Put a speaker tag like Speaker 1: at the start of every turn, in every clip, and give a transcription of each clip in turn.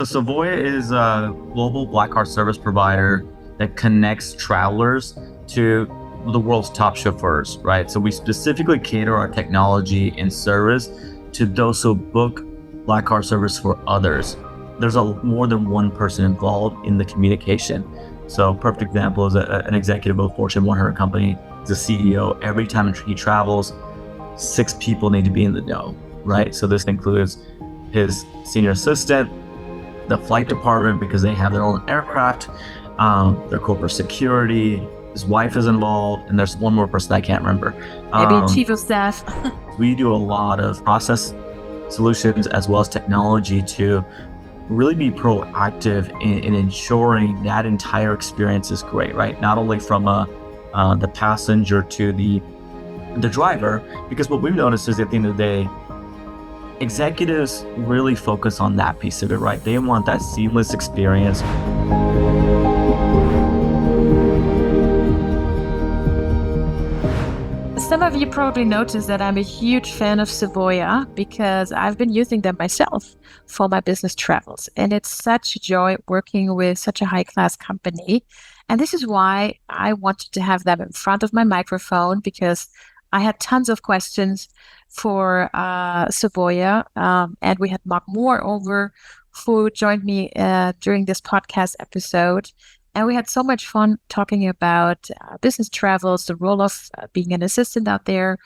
Speaker 1: So Savoya is a global black card service provider that connects travelers to the world's top chauffeurs, right? So we specifically cater our technology and service to those who book black card service for others. There's more than one person involved in the communication. So perfect example is an executive of a Fortune 100 company, the CEO. Every time he travels, six people need to be in the know, right? So this includes his senior assistant, the flight department because they have their own aircraft, their corporate security, his wife is involved, and there's one more person I can't remember.
Speaker 2: Maybe chief of staff.
Speaker 1: We do a lot of process solutions as well as technology to really be proactive in ensuring that entire experience is great, right? Not only from the passenger to the driver, because what we've noticed is at the end of the day, executives really focus on that piece of it, right? They want that seamless experience.
Speaker 2: Some of you probably noticed that I'm a huge fan of Savoya because I've been using them myself for my business travels. And it's such a joy working with such a high-class company. And this is why I wanted to have them in front of my microphone because I had tons of questions for Savoya. And we had Mark Moore over who joined me during this podcast episode. And we had so much fun talking about business travels, the role of being an assistant out there,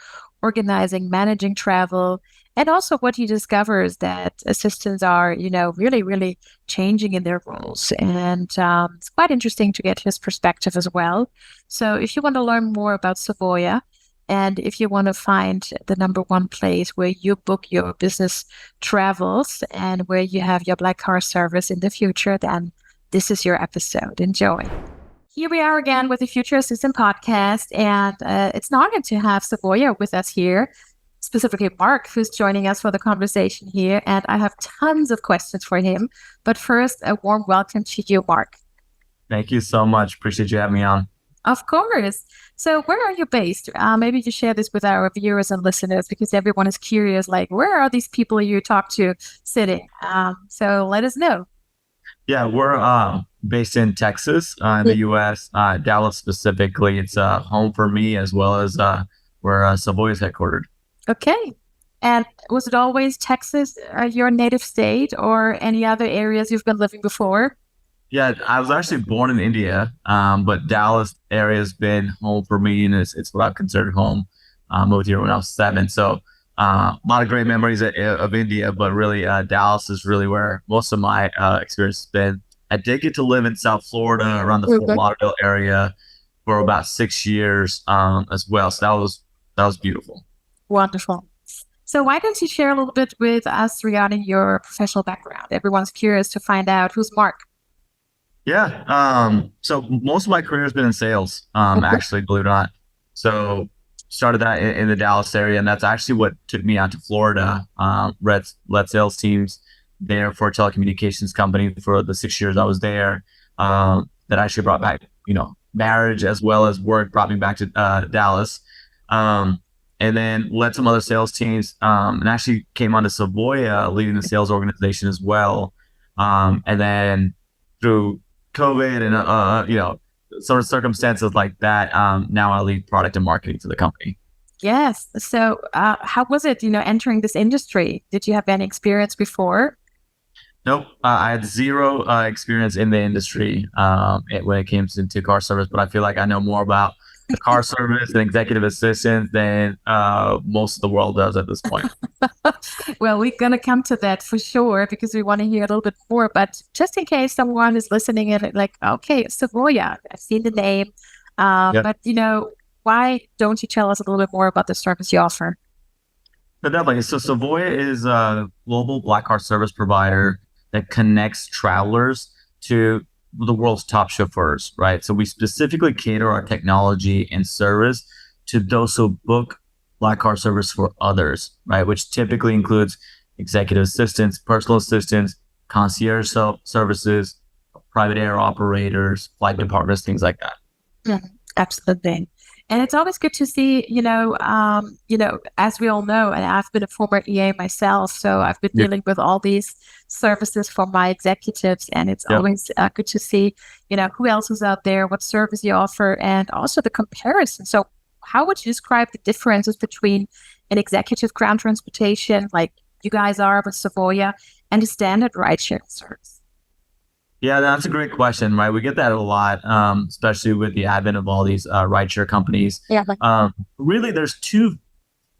Speaker 2: organizing, managing travel, and also what he discovers that assistants are, really, really changing in their roles. And it's quite interesting to get his perspective as well. So if you want to learn more about Savoya, and if you want to find the number one place where you book your business travels and where you have your black car service in the future, then this is your episode. Enjoy. Here we are again with the Future Assistant podcast, and it's an honor to have Savoya with us here, specifically Mark, who's joining us for the conversation here. And I have tons of questions for him. But first, a warm welcome to you, Mark.
Speaker 1: Thank you so much. Appreciate you having me on.
Speaker 2: Of course. So where are you based? Maybe you share this with our viewers and listeners because everyone is curious, like, where are these people you talk to sitting? So let us know.
Speaker 1: Yeah, we're based in Texas, in the U.S., Dallas specifically. It's home for me as well as where Savoya is headquartered.
Speaker 2: Okay. And was it always Texas, your native state, or any other areas you've been living before?
Speaker 1: Yeah, I was actually born in India, but Dallas area has been home for me, and it's what I've considered home. Moved here when I was 7, so a lot of great memories of India, but really Dallas is really where most of my experience has been. I did get to live in South Florida around the Fort Lauderdale area for about 6 years as well. So that was beautiful.
Speaker 2: Wonderful. So why don't you share a little bit with us regarding your professional background? Everyone's curious to find out who's Mark.
Speaker 1: Yeah. So most of my career has been in sales, actually, believe it or not. So started that in the Dallas area, and that's actually what took me out to Florida. Led sales teams there for a telecommunications company for the 6 years I was there. That actually brought back, marriage as well as work brought me back to Dallas. And then led some other sales teams, and actually came on to Savoya, leading the sales organization as well. And then through COVID and sort of circumstances like that, now I lead product and marketing for the company.
Speaker 2: Yes. So how was it, entering this industry? Did you have any experience before?
Speaker 1: Nope. I had zero experience in the industry when it came to car service, but I feel like I know more about car service and executive assistants than most of the world does at this point.
Speaker 2: Well, we're going to come to that for sure because we want to hear a little bit more. But just in case someone is listening and like, okay, Savoya, I've seen the name.
Speaker 1: Yep.
Speaker 2: But, why don't you tell us a little bit more about the service you offer?
Speaker 1: No, definitely. So Savoya is a global black car service provider that connects travelers to the world's top chauffeurs, right? So we specifically cater our technology and service to those who book black car service for others, right? Which typically includes executive assistants, personal assistants, concierge services, private air operators, flight departments, things like that.
Speaker 2: Yeah, absolutely. And it's always good to see, as we all know, and I've been a former EA myself, so I've been
Speaker 1: Yeah.
Speaker 2: dealing with all these services for my executives, and it's
Speaker 1: Yep.
Speaker 2: always good to see, who else is out there, what service you offer, and also the comparison. So, how would you describe the differences between an executive ground transportation, like you guys are with Savoya, and a standard ride-sharing service?
Speaker 1: Yeah, that's a great question, right? We get that a lot, especially with the advent of all these rideshare companies.
Speaker 2: Yeah, like
Speaker 1: Really, there's two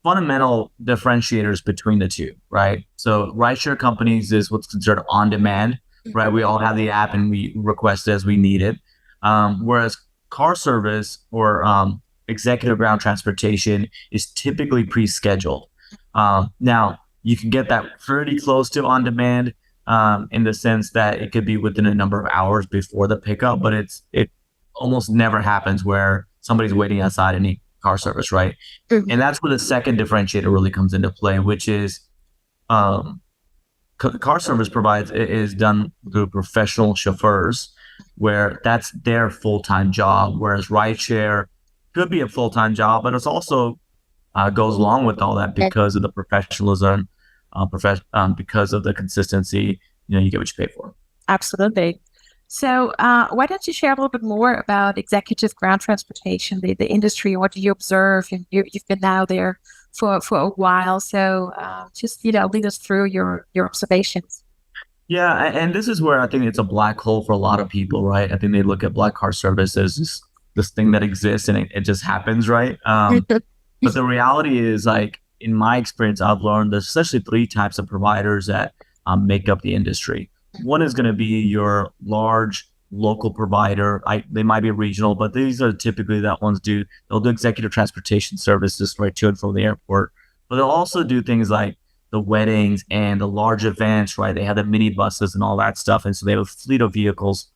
Speaker 1: fundamental differentiators between the two, right? So rideshare companies is what's considered on demand, right? We all have the app and we request it as we need it. Whereas car service or executive ground transportation is typically pre-scheduled. Now you can get that pretty close to on demand in the sense that it could be within a number of hours before the pickup, but it almost never happens where somebody's waiting outside any car service, right?
Speaker 2: Mhm.
Speaker 1: And that's where the second differentiator really comes into play, which is um, car service provides is done through professional chauffeurs, where that's their full time job. Whereas rideshare could be a full time job, but it's also goes along with all that because of the professionalism, because of the consistency. You get what you pay for.
Speaker 2: Absolutely. So, why don't you share a little bit more about executive ground transportation, the industry? What do you observe? And you've been now there for a while, so just lead us through your observations.
Speaker 1: Yeah, and this is where I think it's a black hole for a lot of people, right? I think they look at black car service as this thing that exists and it just happens, right? But the reality is, like in my experience, I've learned there's essentially three types of providers that make up the industry. One is going to be your large local provider. They might be regional, but these are typically that ones do. They'll do executive transportation services right to and from the airport, but they'll also do things like the weddings and the large events, right? They have the mini buses and all that stuff, and so they have a fleet of vehicles.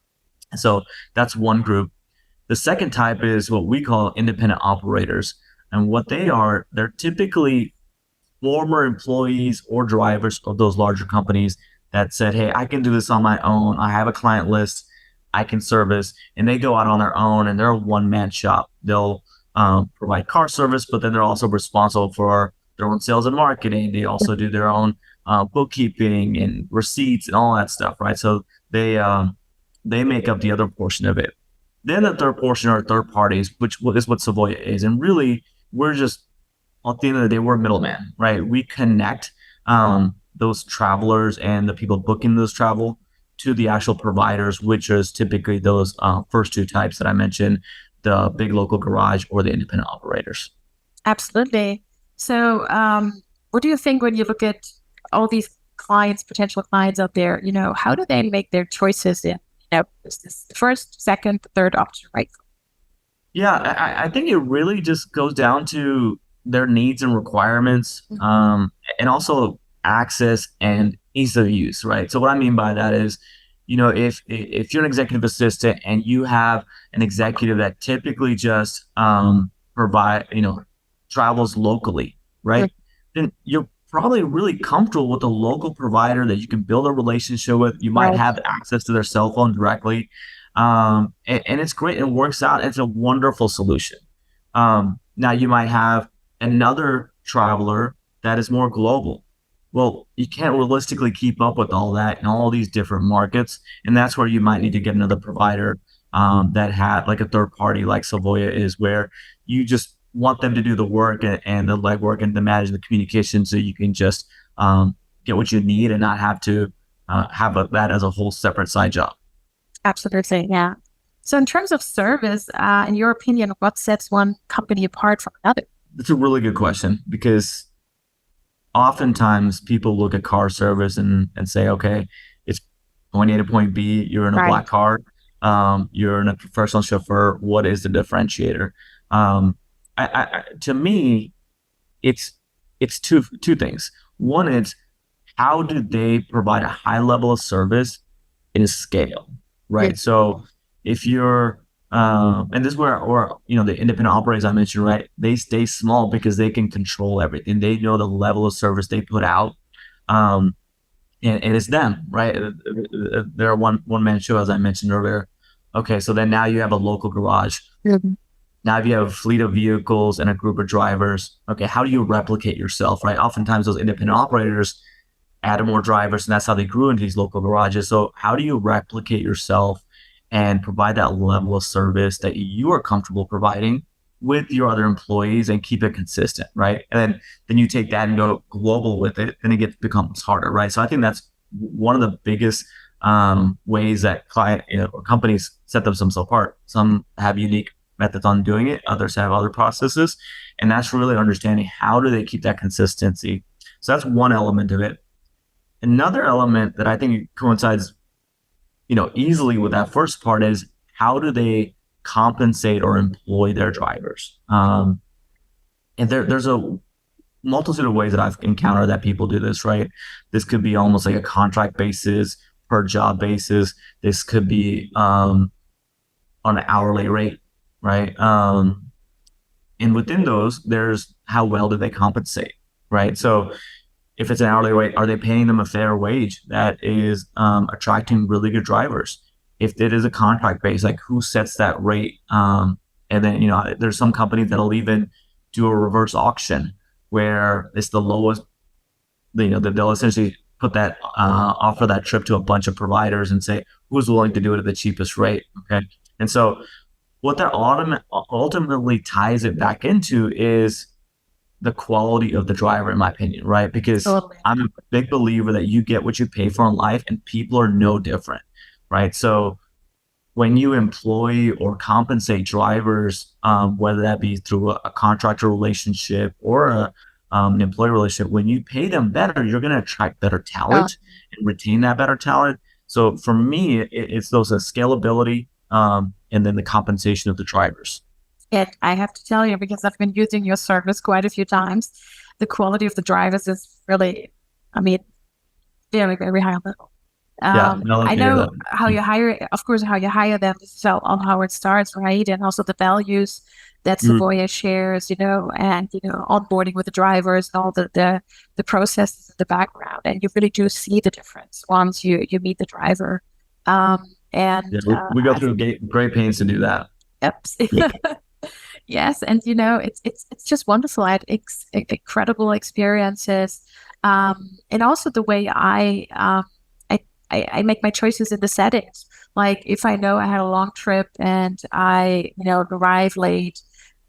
Speaker 1: So that's one group. The second type is what we call independent operators. And what they are, they're typically former employees or drivers of those larger companies that said, hey, I can do this on my own. I have a client list I can service. And they go out on their own and they're a one man shop. They'll provide car service, but then they're also responsible for their own sales and marketing. They also do their own bookkeeping and receipts and all that stuff, right? So they make up the other portion of it. Then the third portion are third parties, which is what Savoya is. And really, we're just at the end of the day, we're a middleman, right? We connect those travelers and the people booking those travel to the actual providers, which is typically those first two types that I mentioned, the big local garage or the independent operators.
Speaker 2: Absolutely. So, what do you think when you look at all these clients, potential clients out there? How do they make their choices in, is this the first, second, third option, right?
Speaker 1: Yeah, I think it really just goes down to their needs and requirements, and also access and ease of use, right? So what I mean by that is, if you're an executive assistant and you have an executive that typically just provide, travels locally, right? Then you're probably really comfortable with a local provider that you can build a relationship with. You might
Speaker 2: Right.
Speaker 1: have access to their cell phone directly. And it's great. It works out. It's a wonderful solution. Now you might have another traveler that is more global. Well, you can't realistically keep up with all that in all these different markets, and that's where you might need to get another provider that had like a third party, like Savoya is, where you just want them to do the work and the legwork and to manage the communication, so you can just get what you need and not have to that as a whole separate side job.
Speaker 2: Absolutely. Yeah. So, in terms of service, in your opinion, what sets one company apart from another?
Speaker 1: It's a really good question because oftentimes people look at car service and say, okay, it's point A to point B. You're in a
Speaker 2: Right.
Speaker 1: black car. You're in a professional chauffeur. What is the differentiator? To me, it's two things. One is how do they provide a high level of service in scale,
Speaker 2: Yeah.
Speaker 1: right? So if you're and this is where or the independent operators I mentioned, right? They stay small because they can control everything. They know the level of service they put out. Um, and it's them, right? They're a one man show, as I mentioned earlier. Okay, so then now you have a local garage. Now, if you have a fleet of vehicles and a group of drivers, okay, how do you replicate yourself, right? Oftentimes, those independent operators added more drivers, and that's how they grew into these local garages. So, how do you replicate yourself and provide that level of service that you are comfortable providing with your other employees and keep it consistent, right? And then you take that and go global with it, and becomes harder, right? So, I think that's one of the biggest ways that or companies set themselves apart. Some have unique methods on doing it, others have other processes, and that's really understanding how do they keep that consistency. So that's one element of it. Another element that I think coincides, easily with that first part is how do they compensate or employ their drivers? And there's a multitude of ways that I've encountered that people do this, right? This could be almost like a contract basis, per job basis. This could be on an hourly rate, right? And within those, there's how well do they compensate, right? So if it's an hourly rate, are they paying them a fair wage that is attracting really good drivers? If it is a contract base, like who sets that rate? And then, there's some companies that'll even do a reverse auction where it's the lowest, they'll essentially put that, offer that trip to a bunch of providers and say, who's willing to do it at the cheapest rate? Okay. And so what that ultimately ties it back into is the quality of the driver, in my opinion, right? Because
Speaker 2: Totally.
Speaker 1: I'm a big believer that you get what you pay for in life, and people are no different, right? So when you employ or compensate drivers, whether that be through a contractor relationship or an employee relationship, when you pay them better, you're going to attract better
Speaker 2: Oh,
Speaker 1: talent and retain that better talent. So for me, it's those scalability, and then the compensation of the drivers.
Speaker 2: and I have to tell you, because I've been using your service quite a few times, the quality of the drivers is really, I mean, very, very high level.
Speaker 1: Yeah, I love
Speaker 2: I
Speaker 1: to hear
Speaker 2: know
Speaker 1: that.
Speaker 2: how you hire, of course, how you hire them, so on how it starts, right? And also the values that
Speaker 1: Mhm.
Speaker 2: Savoya shares, and onboarding with the drivers and all the processes in the background, and you really do see the difference once you meet the driver.
Speaker 1: Yeah,
Speaker 2: And
Speaker 1: we go through great pains to do that.
Speaker 2: yep. Yes, and it's just wonderful. I had incredible experiences, and also the way I make my choices in the settings. Like if I know I had a long trip and I arrive late,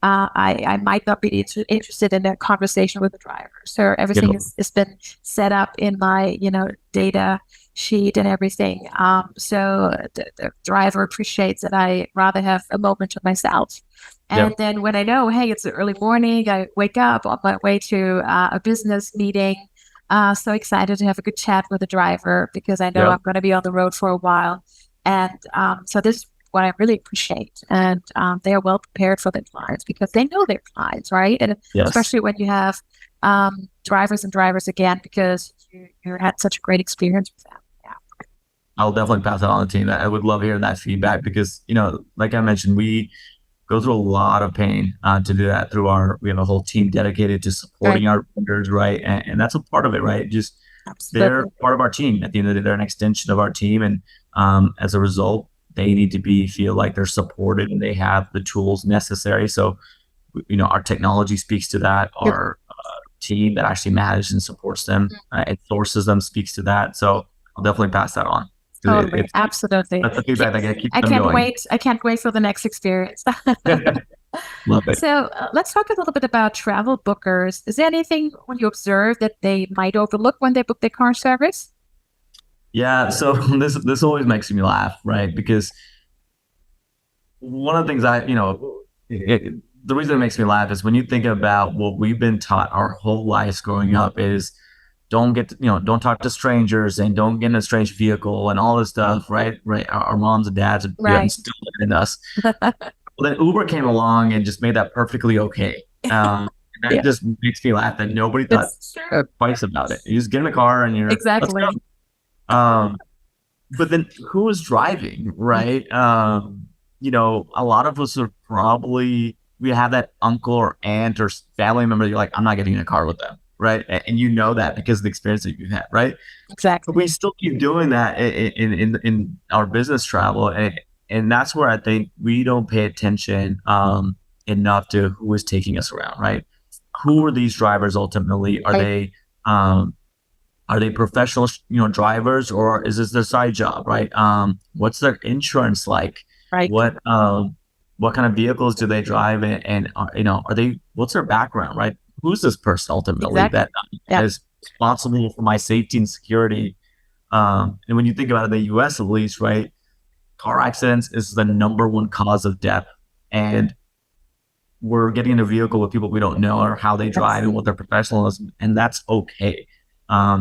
Speaker 2: I might not be interested in a conversation with the driver. So
Speaker 1: You
Speaker 2: everything
Speaker 1: know,
Speaker 2: is been set up in my data sheet and everything. So the driver appreciates that I rather have a moment to myself. And
Speaker 1: yep,
Speaker 2: then when I know, hey, it's the early morning, I wake up on my way to a business meeting. So excited to have a good chat with the driver because I know
Speaker 1: yep,
Speaker 2: I'm going to be on the road for a while. And so this is what I really appreciate. And they are well prepared for their clients because they know their clients, right? And
Speaker 1: yes.
Speaker 2: especially when you have drivers and drivers again because you had such a great experience with them. Yeah.
Speaker 1: I'll definitely pass that on to the team. I would love hearing that feedback because, like I mentioned, we go through a lot of pain to do that through we have a whole team dedicated to
Speaker 2: Right.
Speaker 1: supporting our vendors, right? And that's a part of it, right? Just they're
Speaker 2: Absolutely.
Speaker 1: part of our team. At the end of the day, they're an extension of our team. And as a result, they need to feel like they're supported and they have the tools necessary. So, our technology speaks to that.
Speaker 2: Yep.
Speaker 1: Our team that actually manages and supports them and sources them speaks to that. So I'll definitely pass that on. 'Cause
Speaker 2: Totally.
Speaker 1: it's
Speaker 2: Absolutely.
Speaker 1: that's the feedback that keeps
Speaker 2: I
Speaker 1: them
Speaker 2: can't
Speaker 1: going.
Speaker 2: wait. I can't wait for the next experience.
Speaker 1: Love it.
Speaker 2: So let's talk a little bit about travel bookers. Is there anything when you observe that they might overlook when they book their car service?
Speaker 1: Yeah. So this always makes me laugh, right? Because one of the things the reason it makes me laugh is when you think about what we've been taught our whole lives growing up is don't talk to strangers and don't get in a strange vehicle and all this stuff, right? Right. Our moms and dads have
Speaker 2: Right.
Speaker 1: instilled it in us. Well, then Uber came along and just made that perfectly okay. And that
Speaker 2: Yeah,
Speaker 1: just makes me laugh that nobody thought
Speaker 2: that's true.
Speaker 1: twice about it. You just get in the car and let's
Speaker 2: Exactly.
Speaker 1: go. But then who was driving, right? A lot of us are we have that uncle or aunt or family member. You're like, I'm not getting in a car with them, right? And you know that because of the experience that you've had, right? But
Speaker 2: Exactly.
Speaker 1: we still keep doing that in our business travel, and that's where I think we don't pay attention. enough to who is taking us around, right? Who are these drivers ultimately?
Speaker 2: Right.
Speaker 1: Um, are they professional, drivers, or is this their side job, right? What's their insurance like?
Speaker 2: Right.
Speaker 1: What kind of vehicles do they drive, and are they? What's their background, right? Who's this person ultimately
Speaker 2: Exactly.
Speaker 1: that
Speaker 2: Yeah.
Speaker 1: is responsible for my safety and security? And when you think about it, in the U.S. at least, right, car accidents is the number one cause of death, and we're getting in a vehicle with people we don't know or how they drive
Speaker 2: Yes.
Speaker 1: and what their professionalism, and that's okay.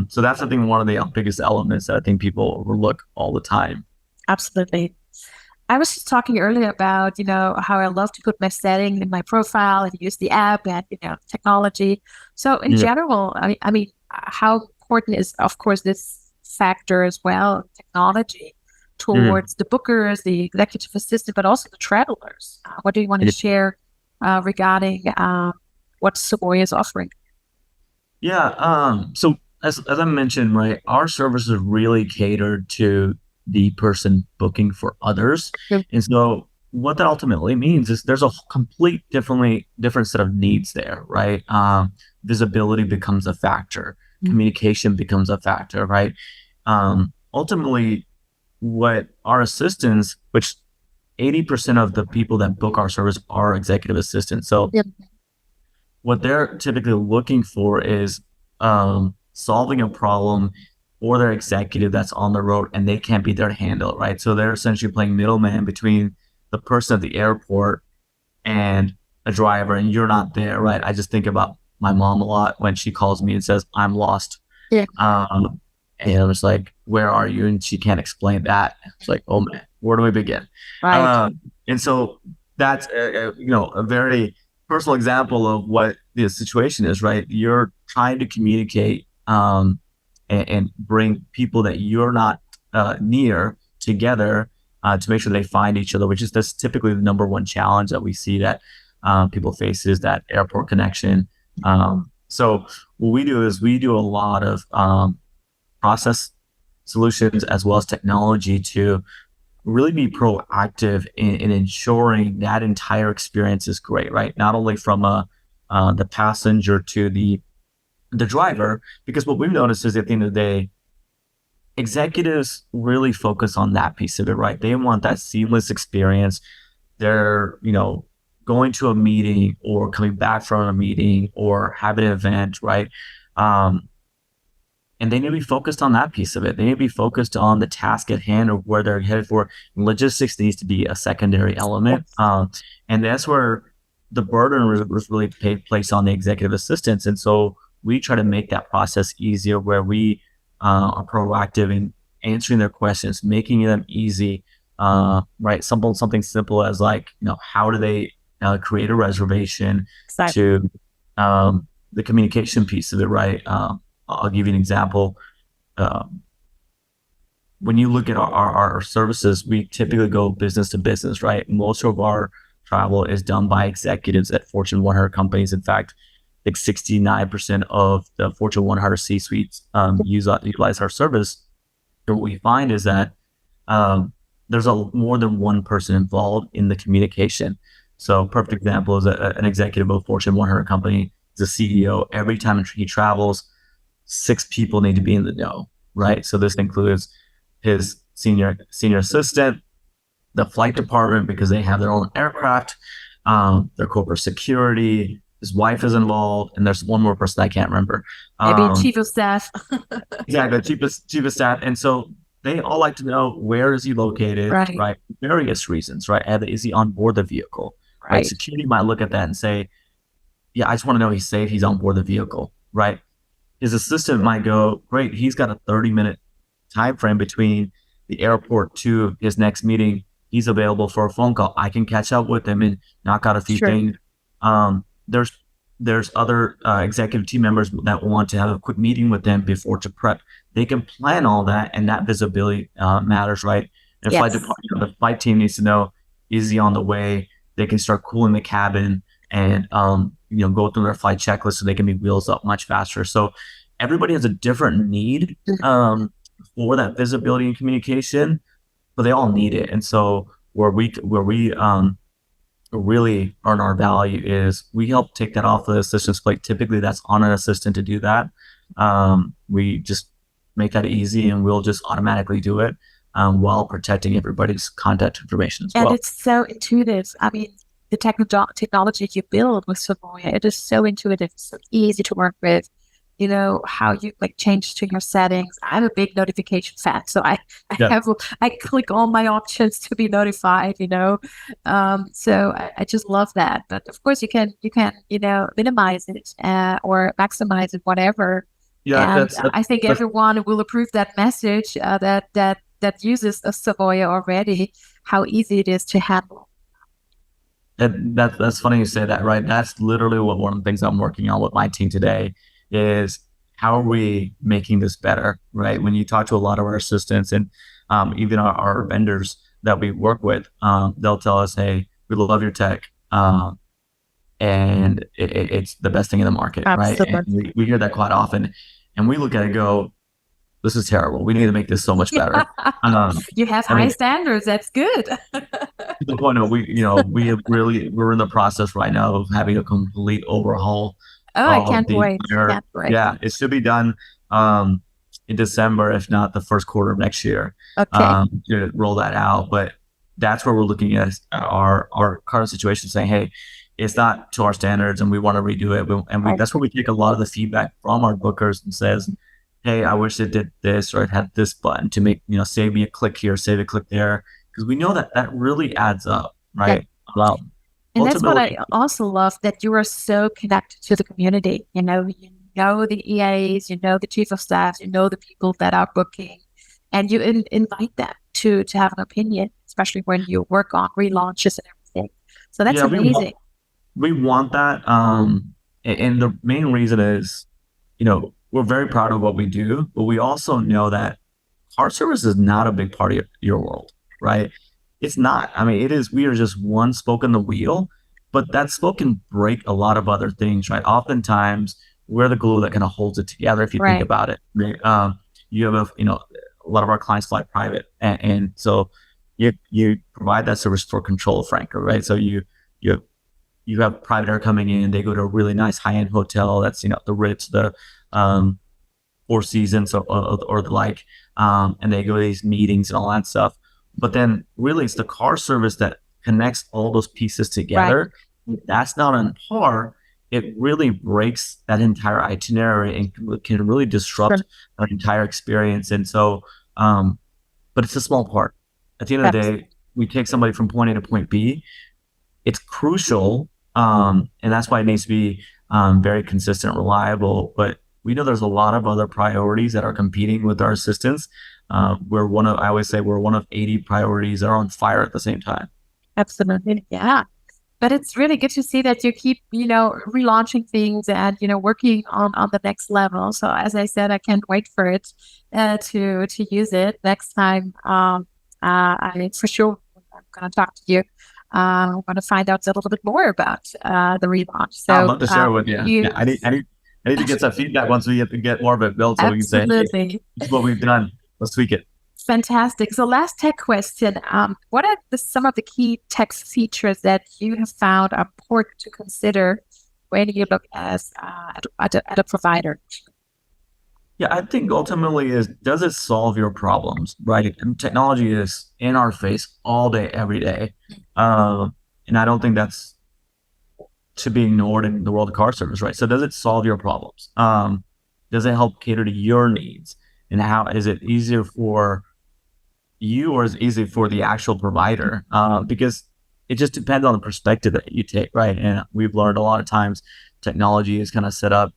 Speaker 1: So that's I think one of the biggest elements that I think people overlook all the time.
Speaker 2: Absolutely. I was just talking earlier about, how I love to put my setting in my profile and use the app and, technology. So in
Speaker 1: Yeah.
Speaker 2: general, I mean, how important is, of course, this factor as well, technology
Speaker 1: Mhm.
Speaker 2: towards the bookers, the executive assistant, but also the travelers. What do you want to share regarding what Savoy is offering?
Speaker 1: Yeah. So as I mentioned, right, our services really catered to the person booking for others,
Speaker 2: Mm.
Speaker 1: and so what that ultimately means is there's a complete different set of needs there, right? Visibility becomes a factor, communication becomes a factor, right? Ultimately, what our assistants, which 80% of the people that book our service are executive assistants, so
Speaker 2: Yep.
Speaker 1: what they're typically looking for is solving a problem for their executive that's on the road and they can't be there to handle it, right? So they're essentially playing middleman between the person at the airport and a driver, and you're not there, right? I just think about my mom a lot when she calls me and says, I'm lost.
Speaker 2: Yeah.
Speaker 1: Um, and I was like, where are you? And she can't explain that. It's like, oh man, where do we begin?
Speaker 2: Right.
Speaker 1: And so that's a very personal example of what the situation is, right? You're trying to communicate and bring people that you're not near together to make sure they find each other, which is that's typically the number one challenge that we see that people face is that airport connection. So what we do is we do a lot of process solutions as well as technology to really be proactive in ensuring that entire experience is great, right? Not only from the passenger to the driver, because what we've noticed is at the end of the day, executives really focus on that piece of it, right? They want that seamless experience. They're, going to a meeting or coming back from a meeting or having an event, right? Um, and they need to be focused on that piece of it. They need to be focused on the task at hand or where they're headed for. Logistics needs to be a secondary element,
Speaker 2: Yes.
Speaker 1: and that's where the burden was really placed on the executive assistants. And so we try to make that process easier, where we are proactive in answering their questions, making them easy. Right, something simple as like how do they create a reservation
Speaker 2: Exactly.
Speaker 1: to the communication piece of it, right? I'll give you an example. Um, when you look at our services, we typically go business to business, right? Most of our travel is done by executives at Fortune 100 companies. In fact, I think 69% of the Fortune 100 C-suites utilize our service. And what we find is that um, there's more than one person involved in the communication. So, perfect example is an executive of a Fortune 100 company, is a CEO. Every time he travels, six people need to be in the know, right? So this includes his senior assistant, the flight department because they have their own aircraft, their corporate security. His wife is involved, and there's one more person I can't remember.
Speaker 2: Maybe
Speaker 1: Um,
Speaker 2: chief of staff.
Speaker 1: yeah, the cheapest staff, and so they all like to know where is he located,
Speaker 2: Right.
Speaker 1: right? For various reasons, right? And is he on board the vehicle, right?
Speaker 2: Right.
Speaker 1: Security might look at that and say, "Yeah, I just want to know he's safe. He's on board the vehicle," right? His assistant might go, great, he's got a 30-minute time frame between the airport to his next meeting. He's available for a phone call. I can catch up with him and knock out a few
Speaker 2: Sure.
Speaker 1: things. There's other executive team members that want to have a quick meeting with them before to prep. They can plan all that, and that visibility matters, right? And flight
Speaker 2: Yes.
Speaker 1: department, the flight team needs to know, is he on the way? They can start cooling the cabin and go through their flight checklist so they can be wheels up much faster. So everybody has a different need for that visibility and communication, but they all need it. And so where we really earn our value is we help take that off the assistant's plate. Typically, that's on an assistant to do that. We just make that easy, and we'll just automatically do it while protecting everybody's contact information as
Speaker 2: And
Speaker 1: well.
Speaker 2: it's so intuitive. I mean, the technology you build with Savoya, it is so intuitive, so easy to work with. You know, how you like change to your settings. I'm a big notification fan, so I
Speaker 1: Yeah,
Speaker 2: have I click all my options to be notified, you know. So I just love that. But of course you can, you know, minimize it or maximize it, whatever.
Speaker 1: yeah,
Speaker 2: And I think
Speaker 1: that's
Speaker 2: everyone will approve that message that uses a Savoya already, how easy it is to handle.
Speaker 1: that's funny you say that, right? That's literally what one of the things I'm working on with my team today is how are we making this better, right? When you talk to a lot of our assistants and even our vendors that we work with, they'll tell us, "Hey, we love your tech, and it's the best thing in the market," right? And
Speaker 2: Absolutely.
Speaker 1: we hear that quite often, and we look at it and go, "This is terrible. We need to make this so much better." Um,
Speaker 2: You have
Speaker 1: I
Speaker 2: high
Speaker 1: mean,
Speaker 2: standards. That's good.
Speaker 1: to the point of we're in the process right now of having a complete overhaul
Speaker 2: Oh, I
Speaker 1: of
Speaker 2: can't
Speaker 1: the
Speaker 2: wait.
Speaker 1: entire.
Speaker 2: Can't wait.
Speaker 1: Yeah, it should be done um in December, if not the first quarter of next year,
Speaker 2: Okay.
Speaker 1: to roll that out. But that's where we're looking at our current situation, saying, hey, it's not to our standards, and we want to redo it. And we
Speaker 2: Right.
Speaker 1: that's where we take a lot of the feedback from our bookers and says, hey, I wish it did this or it had this button to make save me a click here, save a click there, because we know that that really adds up,
Speaker 2: Yeah.
Speaker 1: right? About
Speaker 2: And that's what
Speaker 1: ultimately,
Speaker 2: I also love, that you are so connected to the community. You know the EAs, you know the chief of staff, you know the people that are booking, and you invite them to have an opinion, especially when you work on relaunches and everything. So that's
Speaker 1: yeah,
Speaker 2: amazing.
Speaker 1: we want that. And the main reason is, we're very proud of what we do, but we also know that car service is not a big part of your world, right? It's not. I mean, it is. We are just one spoke in the wheel, but that spoke can break a lot of other things, right? Oftentimes, we're the glue that kind of holds it together. If you think
Speaker 2: Right.
Speaker 1: about it, right? You have a lot of our clients fly private, and so you provide that service for control, frankly, right? So you you have private air coming in. They go to a really nice high end hotel. That's the Ritz, the um, Four Seasons, or the like, and they go to these meetings and all that stuff. But then, really, it's the car service that connects all those pieces
Speaker 2: Right.
Speaker 1: together. If that's not on par, it really breaks that entire itinerary and can really disrupt
Speaker 2: Sure.
Speaker 1: our entire experience. And so, but it's a small part. At the end of the
Speaker 2: That's
Speaker 1: day, we take somebody from point A to point B. It's crucial, and that's why it needs to be very consistent, reliable. But we know there's a lot of other priorities that are competing with our assistance. I always say we're one of 80 priorities that are on fire at the same time.
Speaker 2: absolutely. Yeah. But it's really good to see that you keep, relaunching things and, working on the next level. So as I said, I can't wait for it to use it next time. I for sure I'm gonna talk to you. I'm gonna find out a little bit more about the relaunch.
Speaker 1: I'd
Speaker 2: So
Speaker 1: love to share it with you.
Speaker 2: you
Speaker 1: Yeah, I need to get some feedback once we get more of it built, so we can say, hey,
Speaker 2: absolutely.
Speaker 1: this is what we've done. Let's tweak it.
Speaker 2: Fantastic. So, last tech question. What are some of the key tech features that you have found are important to consider when you look at a provider?
Speaker 1: Yeah, I think ultimately is, does it solve your problems, right? And technology is in our face all day, every day. And I don't think that's to be ignored in the world of car service, right? So does it solve your problems? Does it help cater to your needs? And how is it easier for you, or is it easy for the actual provider? Because it just depends on the perspective that you take, right? And we've learned a lot of times technology is kind of set up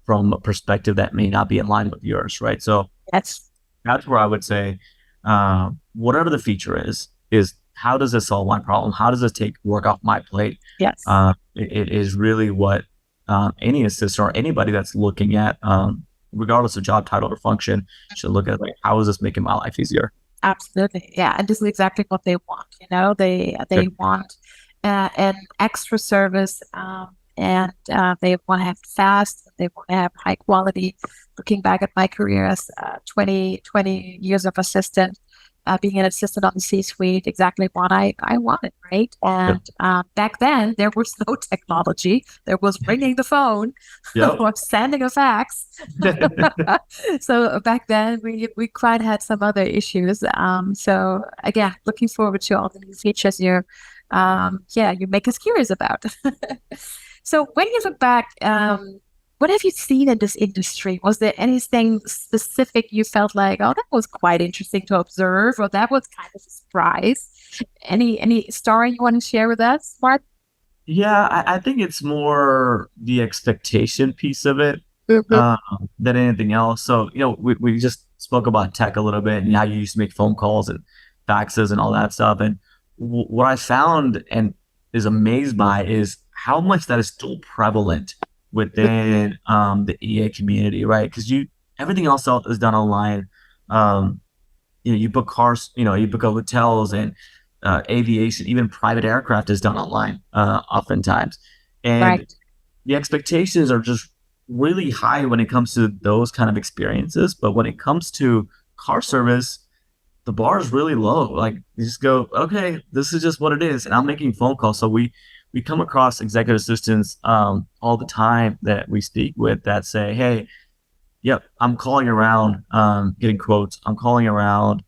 Speaker 1: from a perspective that may not be in line with yours, right? So
Speaker 2: Yes.
Speaker 1: that's where I would say, whatever the feature is how does this solve my problem? How does this take work off my plate?
Speaker 2: Yes.
Speaker 1: It is really what any assistant or anybody that's looking at, regardless of job title or function, should look at, like, how is this making my life easier?
Speaker 2: Absolutely. Yeah. And this is exactly what they want. They
Speaker 1: Good.
Speaker 2: want an extra service, and they want to have it fast. They want to have high quality. Looking back at my career as 20 years of assistant, being an assistant on the C-suite, exactly what I wanted, right?
Speaker 1: Yep.
Speaker 2: And back then, there was no technology. There was ringing the phone
Speaker 1: Yep.
Speaker 2: or sending a fax. So back then, we quite had some other issues. So again, looking forward to all the new features you make us curious about. So when you look back, what have you seen in this industry? Was there anything specific you felt like, oh, that was quite interesting to observe, or that was kind of a surprise? Any story you want to share with us, Mark?
Speaker 1: Yeah, I think it's more the expectation piece of it
Speaker 2: Mhm.
Speaker 1: uh, than anything else. So, we just spoke about tech a little bit and how you used to make phone calls and faxes and all that stuff. And what I found and is amazed by is how much that is still prevalent within the EA community, right? Because everything else is done online. Um, you book cars, you book hotels and aviation, even private aircraft is done online oftentimes. And
Speaker 2: Right.
Speaker 1: the expectations are just really high when it comes to those kind of experiences. But when it comes to car service, the bar is really low. Like you just go, okay, this is just what it is. And I'm making phone calls. So we come across executive assistants all the time that we speak with that say, hey, yep, I'm calling around, getting quotes. I'm calling around,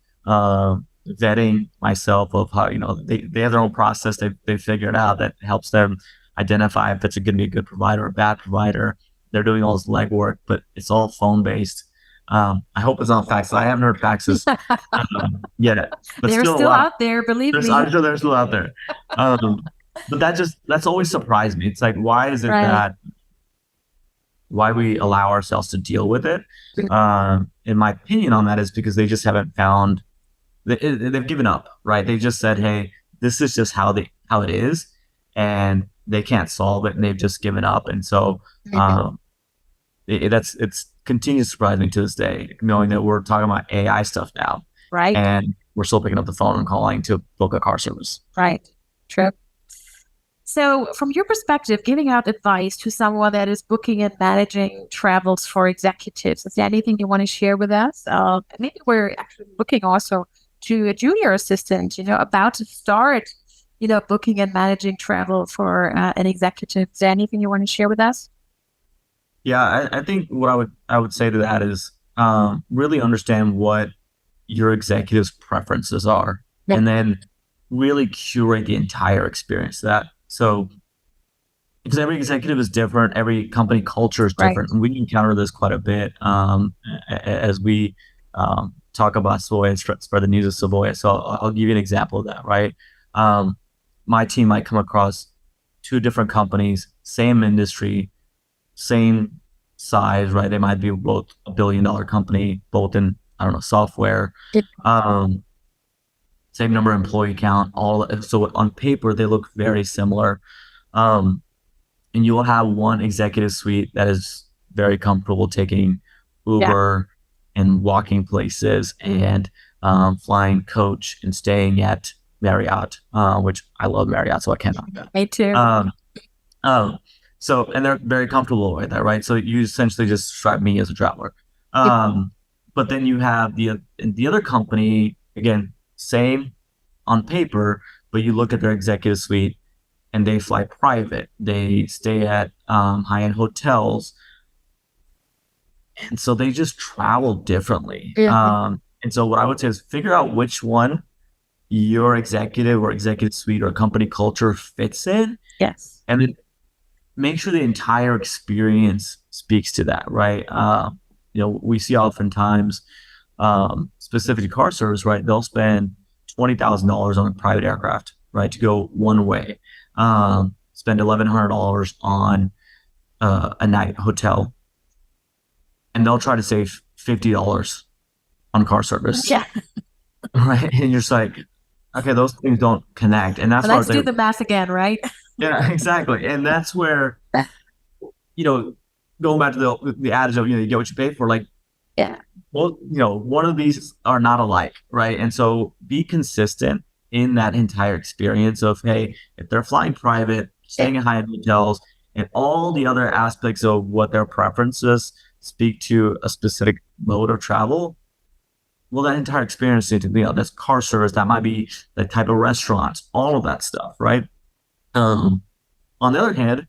Speaker 1: vetting myself of how, they have their own process. They figured out that helps them identify if it's going to be a good provider or a bad provider. They're doing all this legwork, but it's all phone based. I hope it's not faxes. I haven't heard faxes yet, but
Speaker 2: They're
Speaker 1: still a
Speaker 2: still
Speaker 1: lot.
Speaker 2: out there, believe
Speaker 1: I'm
Speaker 2: me.
Speaker 1: sure they're still out there. But that's always surprised me. It's like, why is it
Speaker 2: Right.
Speaker 1: that why we allow ourselves to deal with it. In my opinion on that is because they just haven't found they've given up, right? They just said, "Hey, this is just how it is," and they can't solve it, and they've just given up. And so um, it's continues to surprise me to this day, knowing that we're talking about AI stuff now,
Speaker 2: Right.
Speaker 1: and we're still picking up the phone and calling to book a car service.
Speaker 2: Right. True. So, from your perspective, giving out advice to someone that is booking and managing travels for executives, is there anything you want to share with us? Maybe we're actually looking also to a junior assistant, about to start, booking and managing travel for an executive. Is there anything you want to share with us?
Speaker 1: Yeah, I think what I would say to that is really understand what your executive's preferences are,
Speaker 2: Yeah.
Speaker 1: and then really curate the entire experience. That so because every executive is different, every company culture is
Speaker 2: Right.
Speaker 1: different, and we encounter this quite a bit as we talk about Savoya and spread the news of Savoya. So I'll give you an example of that. Right, um, my team might come across two different companies, same industry, same size, right? They might be both $1 billion company, both in, I don't know, software,
Speaker 2: It-
Speaker 1: um, same number of employee count, all so on paper they look very similar. Um, and you will have one executive suite that is very comfortable taking
Speaker 2: yeah.
Speaker 1: Uber and walking places and flying coach and staying at Marriott, which I love Marriott, so I can't knock that.
Speaker 2: Me too.
Speaker 1: Um, um, so, and they're very comfortable with that, right? So you essentially just describe me as a traveler.
Speaker 2: Yep.
Speaker 1: But then you have the other company, again, same on paper, but you look at their executive suite and they fly private. They stay at high-end hotels. And so they just travel differently.
Speaker 2: Yeah.
Speaker 1: And so what I would say is figure out which one your executive or executive suite or company culture fits in,
Speaker 2: Yes.
Speaker 1: and then make sure the entire experience speaks to that, right? We see oftentimes, specific to car service, right? They'll spend $20,000 on a private aircraft, right, to go one way. Spend $1,100 on a night hotel, and they'll try to save $50 on car service,
Speaker 2: Yeah.
Speaker 1: right? And you're just like, okay, those things don't connect, and that's
Speaker 2: Well,
Speaker 1: where I
Speaker 2: let's
Speaker 1: was like,
Speaker 2: do the math again, right?
Speaker 1: yeah, exactly, and that's where you know, going back to the adage of you get what you pay for. Like,
Speaker 2: Yeah.
Speaker 1: well, one of these are not alike, right? And so be consistent in that entire experience of hey, if they're flying private, staying in high-end hotels, and all the other aspects of what their preferences speak to a specific mode of travel, well, that entire experience, that's car service, that might be the type of restaurants, all of that stuff, right? Um, on the other hand,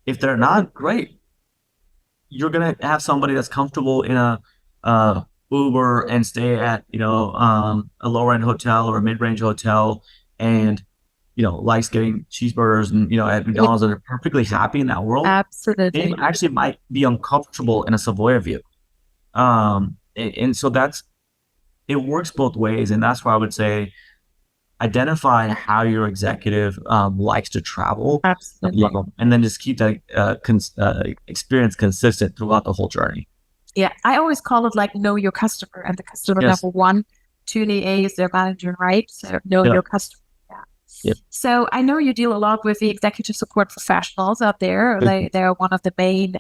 Speaker 1: if they're not great, you're gonna have somebody that's comfortable in a Uber and stay at a lower end hotel or a mid range hotel, and likes getting cheeseburgers and at
Speaker 2: Yeah,
Speaker 1: McDonald's, and they're perfectly happy in that world. They
Speaker 2: absolutely.
Speaker 1: actually might be uncomfortable in a Savoya view. And so it works both ways, and that's why I would say identify how your executive likes to travel,
Speaker 2: Absolutely.
Speaker 1: and then just keep that experience consistent throughout the whole journey.
Speaker 2: Yeah, I always call it like know your customer, and the customer
Speaker 1: Yes.
Speaker 2: number one to the A is their manager, right? So know
Speaker 1: Yeah.
Speaker 2: your customer. Yeah.
Speaker 1: Yep.
Speaker 2: So I know you deal a lot with the executive support professionals out there. They're one of the main,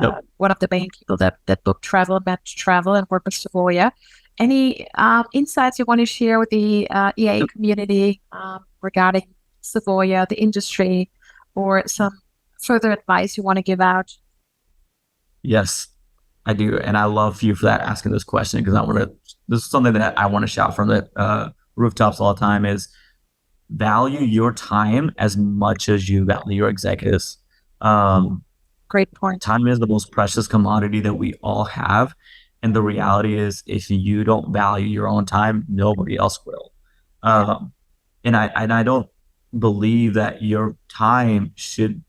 Speaker 1: Yep.
Speaker 2: one of the main people that book travel, manage travel, and work with Savoya. Any insights you want to share with the EA community regarding Savoya, the industry, or some further advice you want to give out?
Speaker 1: Yes, I do, and I love you for that asking this question, because this is something that I want to shout from the rooftops all the time: is value your time as much as you value your executives. Um,
Speaker 2: Great point.
Speaker 1: Time is the most precious commodity that we all have. And the reality is, if you don't value your own time, nobody else will. Um, and I don't believe that your time should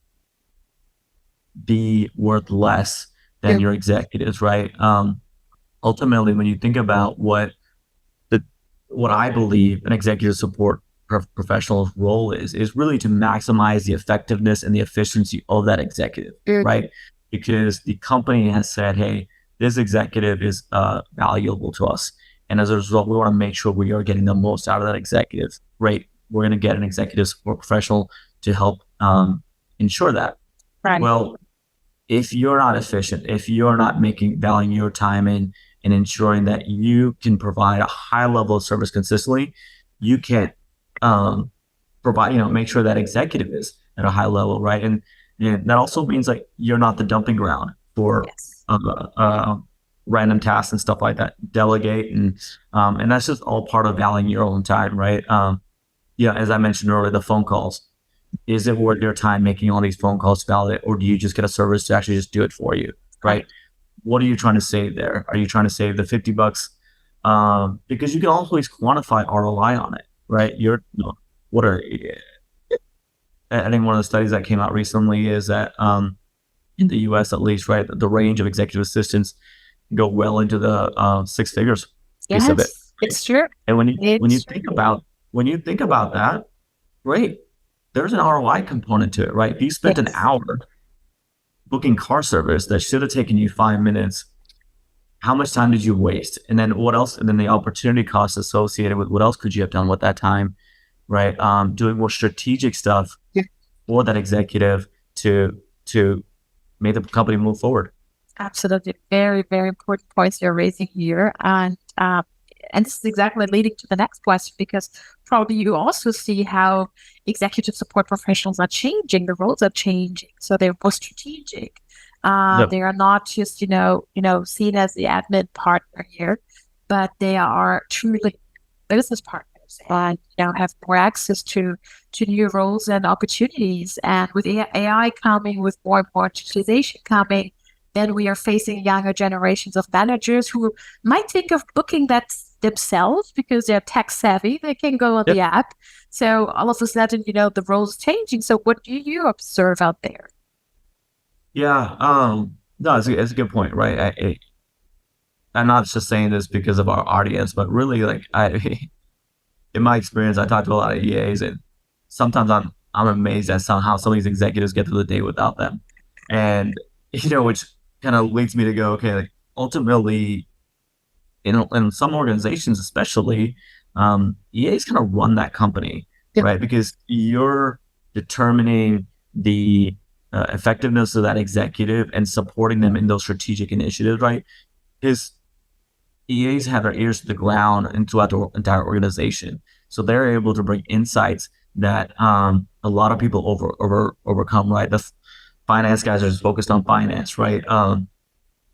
Speaker 1: be worth less
Speaker 2: Yeah.
Speaker 1: than your executives, right? Ultimately, when you think about the what I believe an executive support professional's role is really to maximize the effectiveness and the efficiency of that executive,
Speaker 2: Mm.
Speaker 1: right? Because the company has said, hey, this executive is valuable to us, and as a result, we want to make sure we are getting the most out of that executive. Great, we're going to get an executive support professional to help ensure that.
Speaker 2: Right.
Speaker 1: Well, if you're not efficient, if you're not valuing your time and ensuring that you can provide a high level of service consistently, you can't provide, make sure that executive is at a high level, right? And that also means like you're not the dumping ground for
Speaker 2: Yes.
Speaker 1: random tasks and stuff like that. Delegate, and that's just all part of valuing your own time, right? As I mentioned earlier, the phone calls. Is it worth your time making all these phone calls to validate, or do you just get a service to actually just do it for you, right? What are you trying to save there? Are you trying to save the $50? Because you can always quantify ROI on it, right? What are I think one of the studies that came out recently is that in the U.S. at least, right, the range of executive assistants go well into the six figures piece of it.
Speaker 2: Yes, it's true.
Speaker 1: And when you think about that, great, there's an ROI component to it, right? If you spent an hour booking car service that should have taken you 5 minutes, how much time did you waste? And then what else? And then the opportunity costs associated with what else could you have done with that time, right? Doing more strategic stuff for that executive to make the company move forward.
Speaker 2: Absolutely. Very, very important points you're raising here. And this is exactly leading to the next question, because probably you also see how executive support professionals are changing, the roles are changing. So they're more strategic. They are not just, seen as the admin partner here, but they are truly business partners, and have more access to new roles and opportunities. And with AI coming, with more and more digitalization coming, then we are facing younger generations of managers who might think of booking that themselves because they're tech savvy. They can go on the app. So all of a sudden, the roles changing. So what do you observe out there?
Speaker 1: Yeah, no, it's a good point, right? I'm not just saying this because of our audience, but really, like, in my experience, I talk to a lot of EAs, and sometimes I'm amazed at how some of these executives get through the day without them, and which kind of leads me to go, okay, like ultimately, in some organizations, especially, EAs kind of run that company, right? Because you're determining the effectiveness of that executive and supporting them in those strategic initiatives, right? Because EAs have their ears to the ground and throughout the entire organization, so they're able to bring insights that a lot of people overcome, right? The finance guys are just focused on finance, right?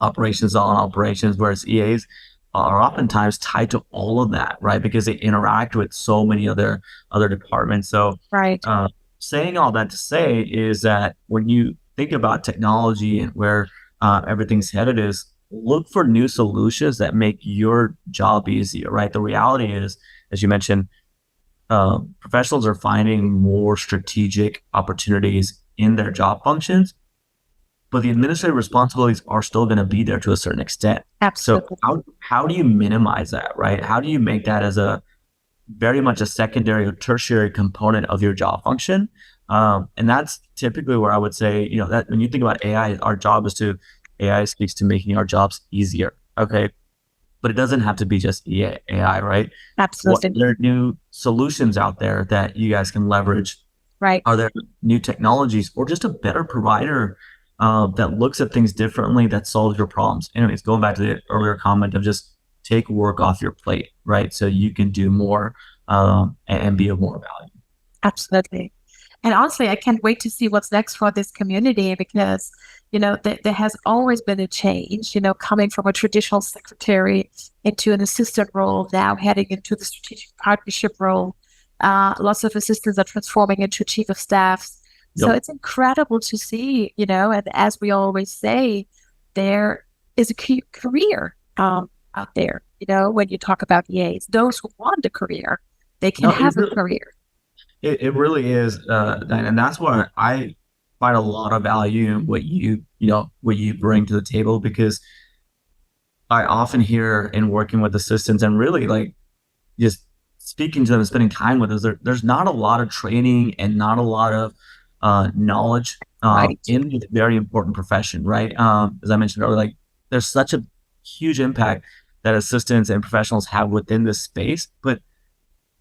Speaker 1: Operations on operations, whereas EAs, are oftentimes tied to all of that, right? Because they interact with so many other departments. So,
Speaker 2: Right.
Speaker 1: uh, saying all that to say is that when you think about technology and where everything's headed, is look for new solutions that make your job easier, right? The reality is, as you mentioned, professionals are finding more strategic opportunities in their job functions, but the administrative responsibilities are still going to be there to a certain extent. So
Speaker 2: Absolutely.
Speaker 1: how do you minimize that, right? How do you make that as a very much a secondary or tertiary component of your job function? And that's typically where I would say, that when you think about AI, our job is to AI speaks to making our jobs easier. Okay. But it doesn't have to be just AI, right? What
Speaker 2: Absolutely.
Speaker 1: there are new solutions out there that you guys can leverage?
Speaker 2: Right.
Speaker 1: Are there new technologies or just a better provider that looks at things differently that solves your problems? Anyways, going back to the earlier comment of just take work off your plate, right? So you can do more and be of more value.
Speaker 2: Absolutely. And honestly, I can't wait to see what's next for this community because, there has always been a change, coming from a traditional secretary into an assistant role, now heading into the strategic partnership role. Lots of assistants are transforming into chief of staffs. So
Speaker 1: Yep.
Speaker 2: it's incredible to see, and as we always say, there is a career out there, when you talk about EAs, those who want a career, they can
Speaker 1: No,
Speaker 2: have a career.
Speaker 1: it really is, and that's why I find a lot of value in what you bring to the table, because I often hear in working with assistants and really like just speaking to them and spending time with us, there's not a lot of training and not a lot of knowledge
Speaker 2: Right.
Speaker 1: in this very important profession, right? As I mentioned earlier, like there's such a huge impact that assistants and professionals have within this space, but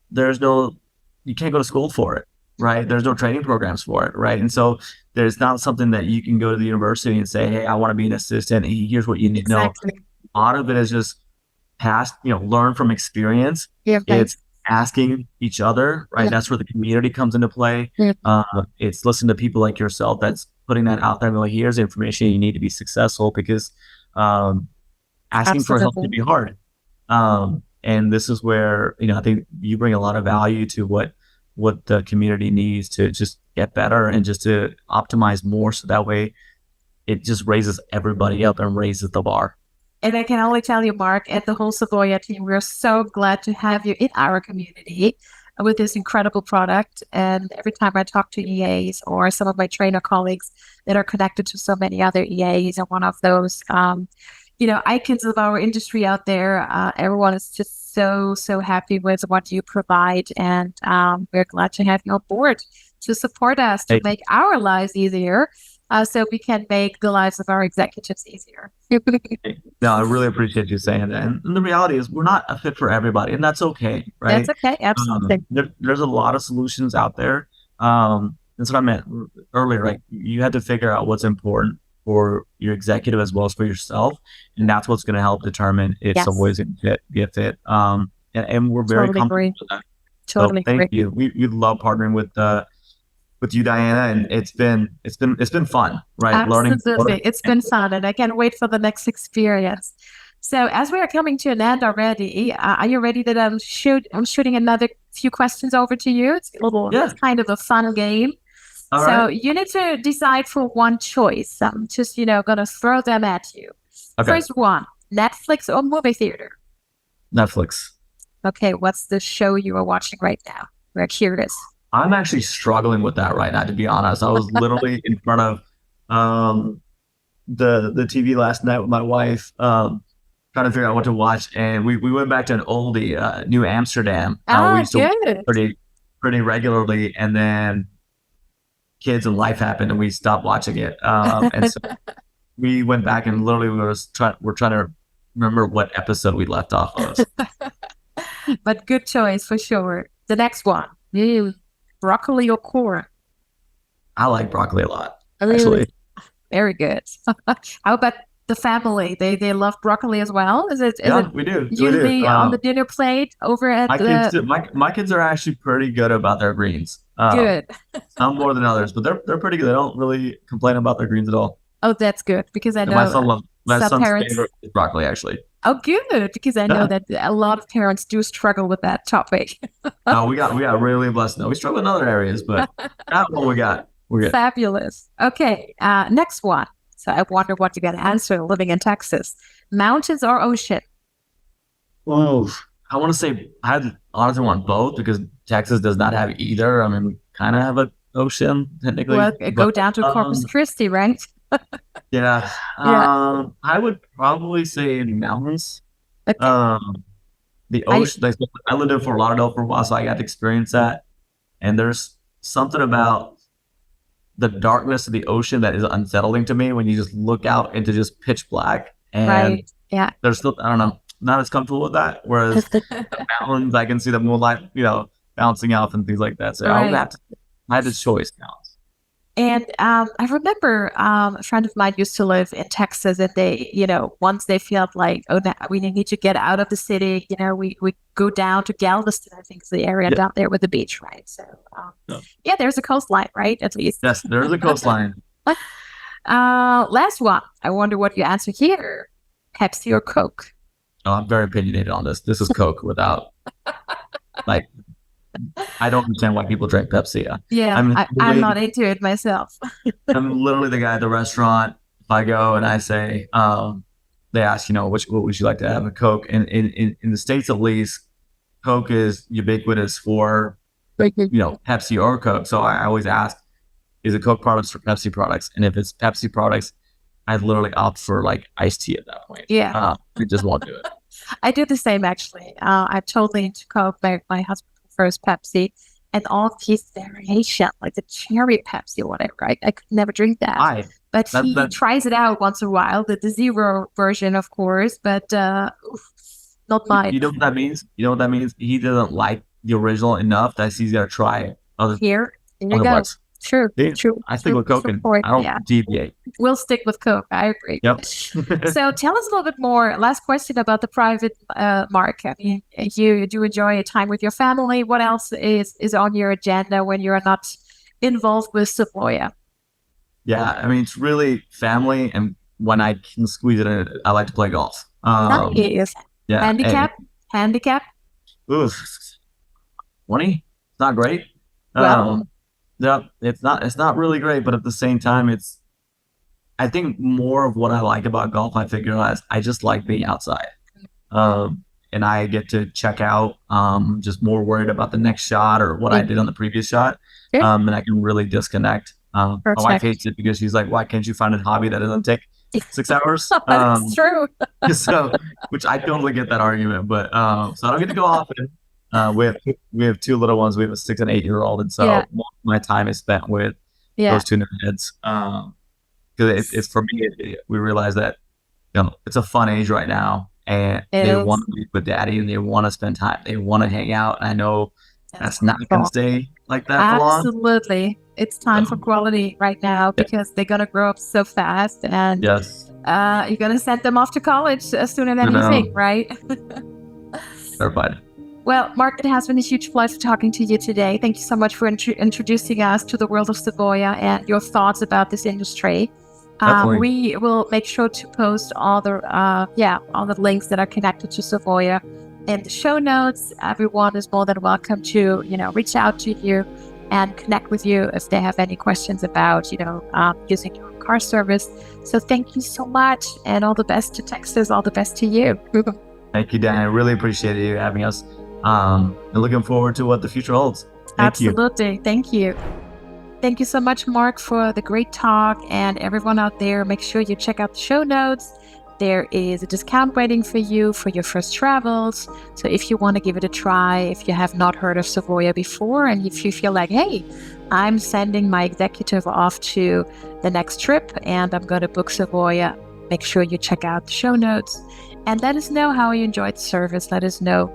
Speaker 1: there's no, you can't go to school for it, right? There's no training programs for it, right? And so there's not something that you can go to the university and say, hey, I want to be an assistant. Here's what you need to know.
Speaker 2: Exactly.
Speaker 1: A lot of it is just past, learn from experience.
Speaker 2: Yeah.
Speaker 1: It's asking each other, right?
Speaker 2: Yeah.
Speaker 1: That's where the community comes into play.
Speaker 2: Yeah.
Speaker 1: It's listen to people like yourself that's putting that out there and like, here's the information you need to be successful, because um, asking for help can
Speaker 2: Absolutely.
Speaker 1: be hard. And this is where, I think you bring a lot of value to what the community needs to just get better and just to optimize more. So that way it just raises everybody up and raises the bar.
Speaker 2: And I can only tell you, Mark, and the whole Savoya team, we're so glad to have you in our community with this incredible product. And every time I talk to EAs or some of my trainer colleagues that are connected to so many other EAs, and one of those, icons of our industry out there, everyone is just so happy with what you provide. And we're glad to have you on board to support us, to
Speaker 1: Hey,
Speaker 2: make our lives easier, so we can make the lives of our executives easier.
Speaker 1: no, I really appreciate you saying that. And the reality is, we're not a fit for everybody, and that's okay,
Speaker 2: That's
Speaker 1: right?
Speaker 2: okay. Absolutely.
Speaker 1: There's a lot of solutions out there. That's what I meant earlier. Like you had to figure out what's important for your executive as well as for yourself, and that's what's going to help determine if
Speaker 2: Yes.
Speaker 1: Savoy's going to be a fit. And we're very
Speaker 2: Totally
Speaker 1: comfortable
Speaker 2: agree.
Speaker 1: with that. So
Speaker 2: Totally
Speaker 1: thank
Speaker 2: agree.
Speaker 1: you. We love partnering with you, Diana, and it's been fun, right? Learning more.
Speaker 2: Absolutely. It's been fun, and I can't wait for the next experience. So, as we are coming to an end already, are you ready that I'm shooting another few questions over to you? It's
Speaker 1: Yeah.
Speaker 2: kind of a fun game.
Speaker 1: All
Speaker 2: So,
Speaker 1: right.
Speaker 2: you need to decide for one choice. I'm just, gonna throw them at you.
Speaker 1: Okay.
Speaker 2: First one, Netflix or movie theater?
Speaker 1: Netflix.
Speaker 2: Okay, what's the show you are watching right now? We're curious.
Speaker 1: I'm actually struggling with that right now, to be honest. I was literally in front of um, the TV last night with my wife, trying to figure out what to watch, and we went back to an oldie, New Amsterdam. We
Speaker 2: Ah,
Speaker 1: used to watch
Speaker 2: good.
Speaker 1: pretty regularly, and then kids and life happened, and we stopped watching it. And so we went back and literally we're trying to remember what episode we left off of.
Speaker 2: But good choice for sure. The next one. Mm, broccoli or corn?
Speaker 1: I like broccoli a lot,
Speaker 2: Really?
Speaker 1: actually.
Speaker 2: Very good. How about the family? They love broccoli as well? Is it
Speaker 1: Yeah, we do. We do.
Speaker 2: usually on the dinner plate over at
Speaker 1: My kids
Speaker 2: the
Speaker 1: do. My kids are actually pretty good about their greens.
Speaker 2: good?
Speaker 1: Some more than others, but they're pretty good. They don't really complain about their greens at all.
Speaker 2: Oh, that's good because I
Speaker 1: And
Speaker 2: know
Speaker 1: my
Speaker 2: some
Speaker 1: son's
Speaker 2: parents
Speaker 1: favorite is broccoli, actually.
Speaker 2: Oh, good, because I know
Speaker 1: Yeah.
Speaker 2: that a lot of parents do struggle with that topic.
Speaker 1: No, we got really blessed. No, we struggle in other areas, but that one we got. We're good.
Speaker 2: Fabulous. Okay, next one. So I wonder what you're going to answer living in Texas. Mountains or ocean?
Speaker 1: Well, I want to say I had honestly want both because Texas does not have either. I mean, we kind of have an ocean
Speaker 2: Well,
Speaker 1: technically,
Speaker 2: go
Speaker 1: but
Speaker 2: down to Corpus Christi, right?
Speaker 1: yeah,
Speaker 2: Yeah.
Speaker 1: I would probably say mountains.
Speaker 2: Okay.
Speaker 1: Um, the
Speaker 2: I
Speaker 1: ocean. Like, I lived in Fort Lauderdale for a while, so I got to experience that. And there's something about the darkness of the ocean that is unsettling to me when you just look out into just pitch black. And
Speaker 2: right. Yeah.
Speaker 1: there's still, I don't know, not as comfortable with that. Whereas the mountains, I can see the moonlight, bouncing off and things like that. So I would
Speaker 2: Right.
Speaker 1: have to, I had a choice now.
Speaker 2: And I remember a friend of mine used to live in Texas, and they, once they felt like, oh, now we need to get out of the city, we go down to Galveston, I think is the area
Speaker 1: Yeah.
Speaker 2: down there with the beach, right? So,
Speaker 1: Yeah.
Speaker 2: yeah, there's a coastline, right? At least.
Speaker 1: Yes, there is a coastline.
Speaker 2: Last one. I wonder what you answer here. Pepsi or Coke?
Speaker 1: Oh, I'm very opinionated on this. This is Coke without, like, I don't understand why people drink Pepsi.
Speaker 2: Yeah, I'm not into it myself.
Speaker 1: I'm literally the guy at the restaurant. If I go and I say, they ask, what would you like to have a Coke? And in the States, at least, Coke is ubiquitous for, Pepsi or Coke. So I always ask, is it Coke products or Pepsi products? And if it's Pepsi products, I literally opt for like iced tea at that point.
Speaker 2: Yeah.
Speaker 1: We just won't do it.
Speaker 2: I do the same actually. I'm totally into Coke. My husband prefers Pepsi, and all of his variation, like the cherry Pepsi or whatever. I could never drink that. But he tries it out once in a while, the zero version, of course. But not mine.
Speaker 1: You know what that means? You know what that means? He doesn't like the original enough that he's gonna try other.
Speaker 2: Here you go.
Speaker 1: Parts.
Speaker 2: True.
Speaker 1: I stick with Coke, and I don't deviate.
Speaker 2: We'll stick with Coke. I agree.
Speaker 1: Yep.
Speaker 2: So tell us a little bit more. Last question about the private Mark. I mean, you do enjoy a time with your family. What else is on your agenda when you're not involved with Savoya?
Speaker 1: Yeah, I mean, it's really family, and when I can squeeze it in, I like to play golf.
Speaker 2: Nice.
Speaker 1: Yeah.
Speaker 2: Handicap.
Speaker 1: Ooh, 20. It's not great.
Speaker 2: Well,
Speaker 1: yeah, it's not really great, but at the same time, I think more of what I like about golf, I figure out is I just like being outside. And I get to check out, just more worried about the next shot or what I did on the previous shot. And I can really disconnect. My wife hates it because she's like, why can't you find a hobby that doesn't take 6 hours?
Speaker 2: That's true.
Speaker 1: So, which I totally get that argument, but so I don't get to go often. We have 2 little ones. We have a 6 and 8-year-old, and so most of my time is spent with those 2 kids. Because it's for me, we realize that it's a fun age right now, and they want to be with daddy, and they want to spend time. They want to hang out. I know that's not going to stay like that for long.
Speaker 2: Absolutely, it's time for quality right now because they're gonna grow up so fast, and you're gonna send them off to college sooner than you think, right?
Speaker 1: Terrified.
Speaker 2: Well, Mark, it has been a huge pleasure talking to you today. Thank you so much for introducing us to the world of Savoya and your thoughts about this industry. We will make sure to post all the links that are connected to Savoya in the show notes. Everyone is more than welcome to, reach out to you and connect with you if they have any questions about, using your car service. So thank you so much, and all the best to Texas. All the best to you.
Speaker 1: Thank you, Dan. I really appreciate you having us. And looking forward to what the future holds.
Speaker 2: Absolutely. Thank you. Thank you so much, Mark, for the great talk. And everyone out there, make sure you check out the show notes. There is a discount waiting for you for your first travels. So if you want to give it a try, if you have not heard of Savoya before, and if you feel like, hey, I'm sending my executive off to the next trip and I'm going to book Savoya, make sure you check out the show notes. And let us know how you enjoyed the service. Let us know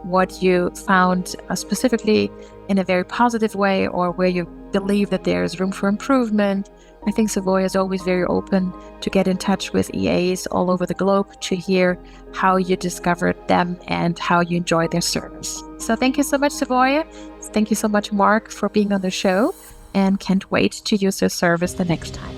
Speaker 2: what you found specifically in a very positive way, or where you believe that there is room for improvement. I think Savoya is always very open to get in touch with EAs all over the globe to hear how you discovered them and how you enjoyed their service. So thank you so much, Savoya. Thank you so much, Mark, for being on the show, and can't wait to use your service the next time.